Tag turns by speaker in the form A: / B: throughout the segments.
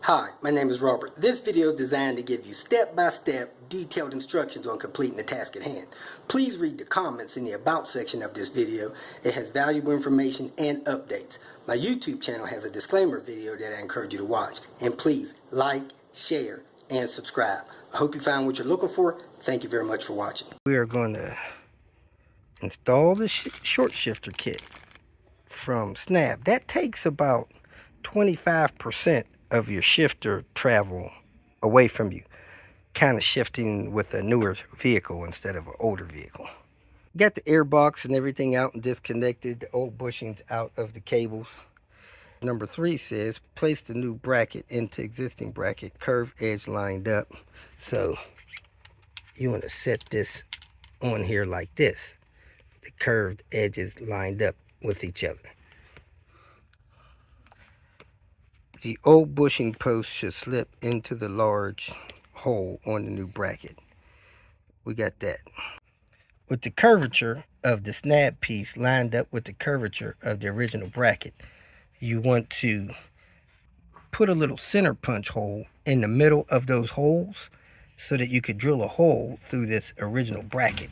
A: Hi, my name is Robert. This video is designed to give you step-by-step detailed instructions on completing the task at hand. Please read the comments in the About section of this video. It has valuable information and updates. My YouTube channel has a disclaimer video that I encourage you to watch. And please like, share, and subscribe. I hope you found what you're looking for. Thank you very much for watching. We are going to install the short shifter kit from Snabb. That takes about 25% of your shifter travel away from you, kind of shifting with a newer vehicle instead of an older vehicle. Got the air box and everything out and disconnected, the old bushings out of the cables. Number 3 says place the new bracket into existing bracket, curved edge lined up. So you want to set this on here like this, the curved edges lined up with each other. The old bushing post should slip into the large hole on the new bracket. We got that. With the curvature of the Snabb piece lined up with the curvature of the original bracket, you want to put a little center punch hole in the middle of those holes so that you could drill a hole through this original bracket.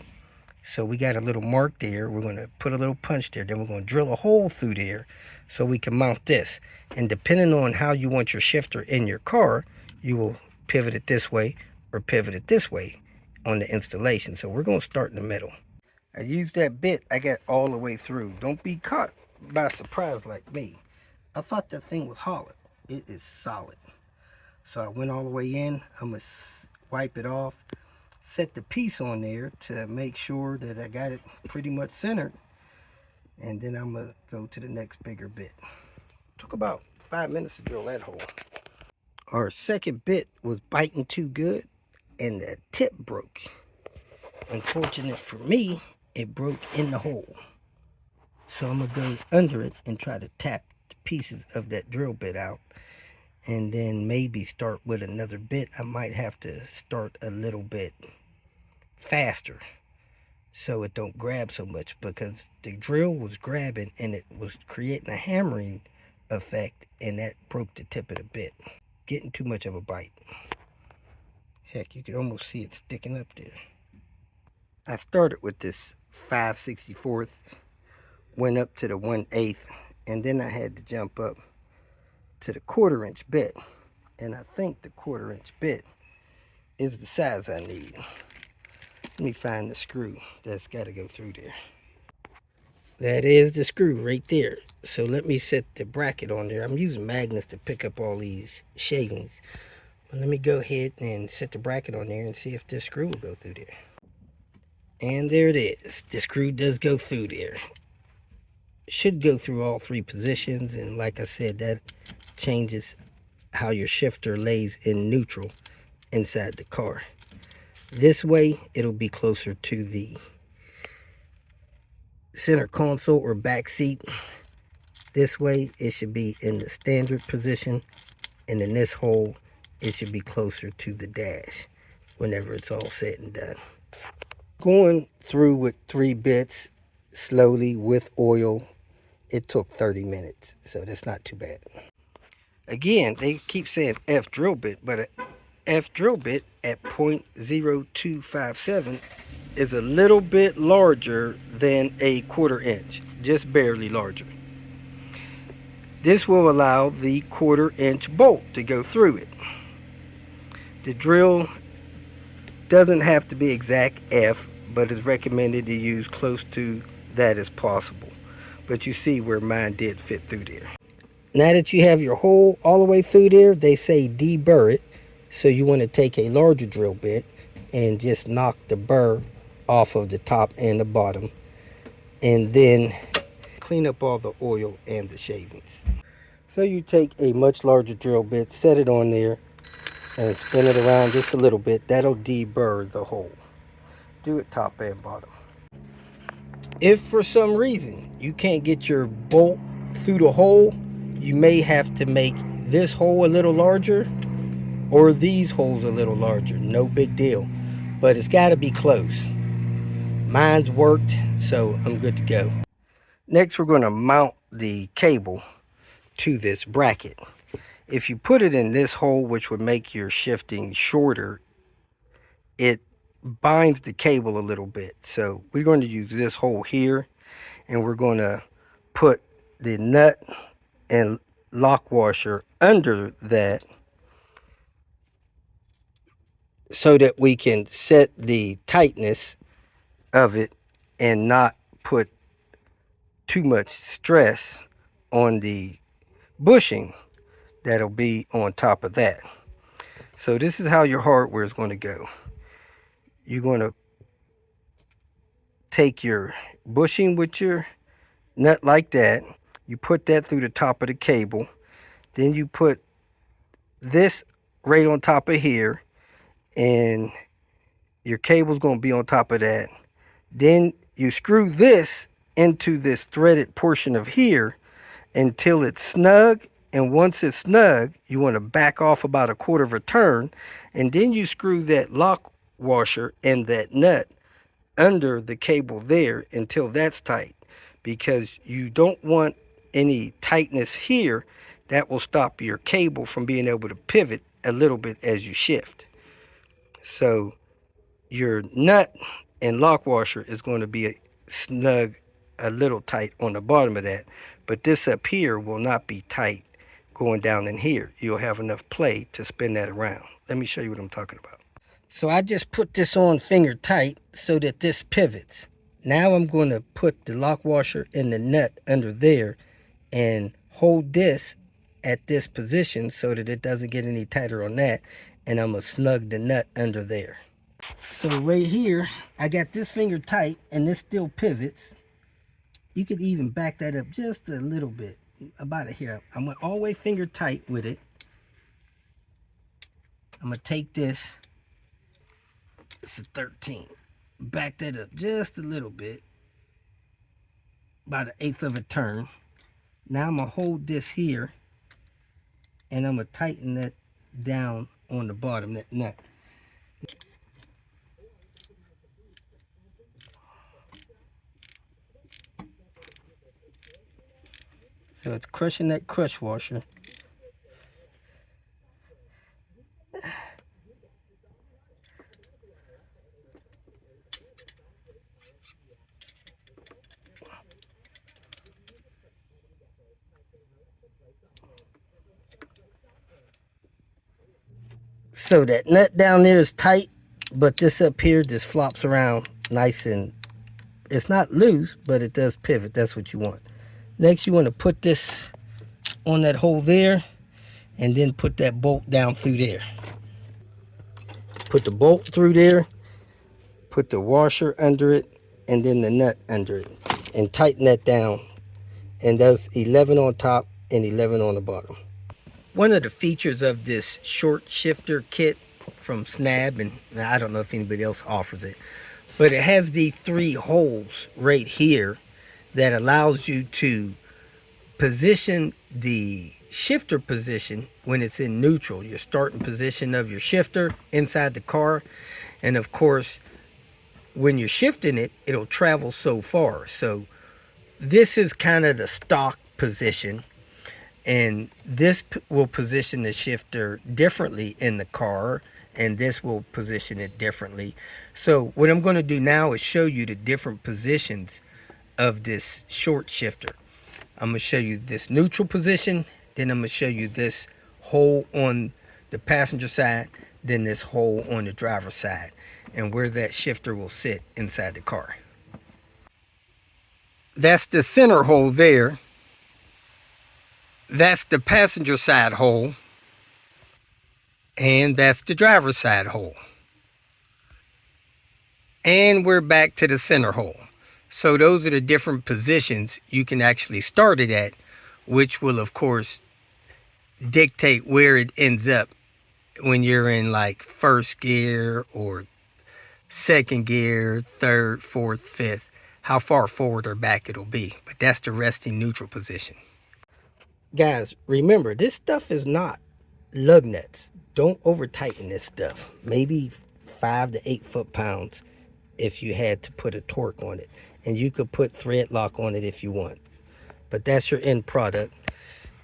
A: So we got a little mark there. We're going to put a little punch there. Then we're going to drill a hole through there so we can mount this. And depending on how you want your shifter in your car, you will pivot it this way or pivot it this way on the installation. So we're going to start in the middle. I used that bit. I got all the way through. Don't be caught by surprise like me. I thought that thing was hollow. It is solid. So I went all the way in. I'm going to wipe it off. Set the piece on there to make sure that I got it pretty much centered. And then I'm going to go to the next bigger bit. Took about 5 minutes to drill that hole. Our second bit was biting too good and the tip broke. Unfortunate for me, it broke in the hole. So I'm going to go under it and try to tap the pieces of that drill bit out. And then maybe start with another bit. I might have to start a little bit faster so it don't grab so much, because the drill was grabbing and it was creating a hammering effect, and that broke the tip of the bit. Getting too much of a bite. Heck, you could almost see it sticking up there. I started with this 5/64, went up to the 1/8, and then I had to jump up to the 1/4 inch bit. And I think the 1/4 inch bit is the size I need. Let me find the screw that's got to go through there. That is the screw right there. So let me set the bracket on there. I'm using magnets to pick up all these shavings. But let me go ahead and set the bracket on there and see if this screw will go through there. And there it is. The screw does go through there. Should go through all 3 positions. And like I said, that changes how your shifter lays in neutral inside the car. This way, it'll be closer to the center console or back seat. This way, it should be in the standard position. And in this hole, it should be closer to the dash whenever it's all said and done. Going through with 3 bits slowly with oil, it took 30 minutes. So that's not too bad. Again, they keep saying F drill bit, but a F drill bit at 0.0257 is a little bit larger than a 1/4 inch, just barely larger. This will allow the 1/4 inch bolt to go through it. The drill doesn't have to be exact F, but is recommended to use close to that as possible. But you see where mine did fit through there. Now that you have your hole all the way through there, they say deburr it. So you want to take a larger drill bit and just knock the burr off of the top and the bottom. And then clean up all the oil and the shavings. So you take a much larger drill bit, set it on there, and spin it around just a little bit. That'll deburr the hole. Do it top and bottom. If for some reason you can't get your bolt through the hole, you may have to make this hole a little larger or these holes a little larger. No big deal, but it's got to be close. Mine's worked, so I'm good to go. Next, we're going to mount the cable to this bracket. If you put it in this hole, which would make your shifting shorter, it binds the cable a little bit. So we're going to use this hole here, and we're going to put the nut and lock washer under that so that we can set the tightness of it and not put too much stress on the bushing that'll be on top of that. So this is how your hardware is going to go. You're going to take your bushing with your nut like that. You put that through the top of the cable. Then you put this right on top of here, and your cable's going to be on top of that. Then you screw this into this threaded portion of here until it's snug. And once it's snug, you want to back off about 1/4 of a turn, and then you screw that lock washer and that nut under the cable there until that's tight, because you don't want any tightness here that will stop your cable from being able to pivot a little bit as you shift. So your nut and lock washer is going to be snug, a little tight on the bottom of that, but this up here will not be tight going down in here. You'll have enough play to spin that around. Let me show you what I'm talking about. So I just put this on finger tight so that this pivots. Now I'm going to put the lock washer and the nut under there and hold this at this position so that it doesn't get any tighter on that, and I'm going to snug the nut under there. So right here, I got this finger tight and this still pivots. You could even back that up just a little bit, about it here. I'm going all the way finger tight with it. I'm going to take this. It's a 13. Back that up just a little bit, about 1/8 of a turn. Now I'm going to hold this here, and I'm going to tighten that down on the bottom, that nut. So it's crushing that crush washer. So that nut down there is tight, but this up here just flops around nice, and it's not loose, but it does pivot. That's what you want. Next, you want to put this on that hole there, and then put that bolt down through there. Put the bolt through there, put the washer under it, and then the nut under it, and tighten that down. And that's 11 on top and 11 on the bottom. One of the features of this short shifter kit from Snabb, and I don't know if anybody else offers it, but it has these 3 holes right here that allows you to position the shifter position when it's in neutral, your starting position of your shifter inside the car. And of course, when you're shifting it, it'll travel so far. So this is kind of the stock position, and this will position the shifter differently in the car, and this will position it differently. So what I'm going to do now is show you the different positions of this short shifter. I'm going to show you this neutral position, then I'm going to show you this hole on the passenger side, then this hole on the driver's side, and where that shifter will sit inside the car. That's the center hole there. That's the passenger side hole, and that's the driver's side hole. And we're back to the center hole. So those are the different positions you can actually start it at, which will of course dictate where it ends up when you're in like first gear or second gear, third, fourth, fifth, how far forward or back it'll be. But that's the resting neutral position. Guys, remember, this stuff is not lug nuts. Don't over tighten this stuff. Maybe 5 to 8 foot-pounds if you had to put a torque on it. And you could put thread lock on it if you want. But that's your end product.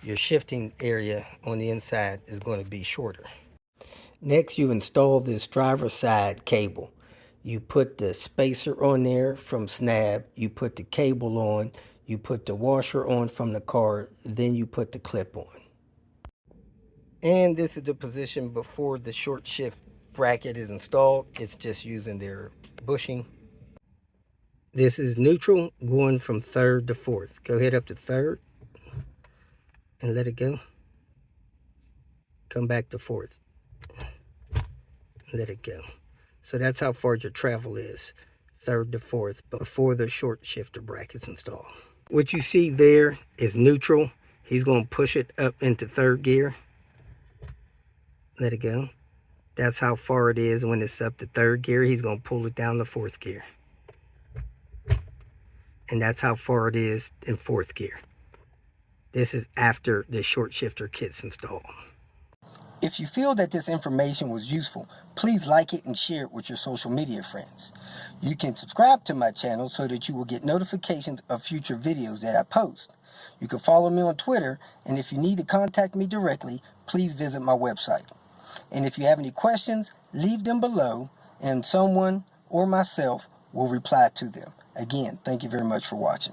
A: your shifting area on the inside is going to be shorter. Next, you install this driver's side cable. You put the spacer on there from Snabb, you put the cable on, you put the washer on from the car, then you put the clip on. And this is the position before the short shift bracket is installed. It's just using their bushing. This is neutral, going from third to fourth. Go ahead up to third and let it go. Come back to fourth. Let it go. So that's how far your travel is, third to fourth, before the short shifter bracket's installed. What you see there is neutral. He's going to push it up into third gear. Let it go. That's how far it is when it's up to third gear. He's going to pull it down to fourth gear. And that's how far it is in fourth gear. This is after the short shifter kit's installed. If you feel that this information was useful, please like it and share it with your social media friends. You can subscribe to my channel so that you will get notifications of future videos that I post. You can follow me on Twitter, and if you need to contact me directly, please visit my website. And if you have any questions, leave them below, and someone or myself will reply to them. Again, thank you very much for watching.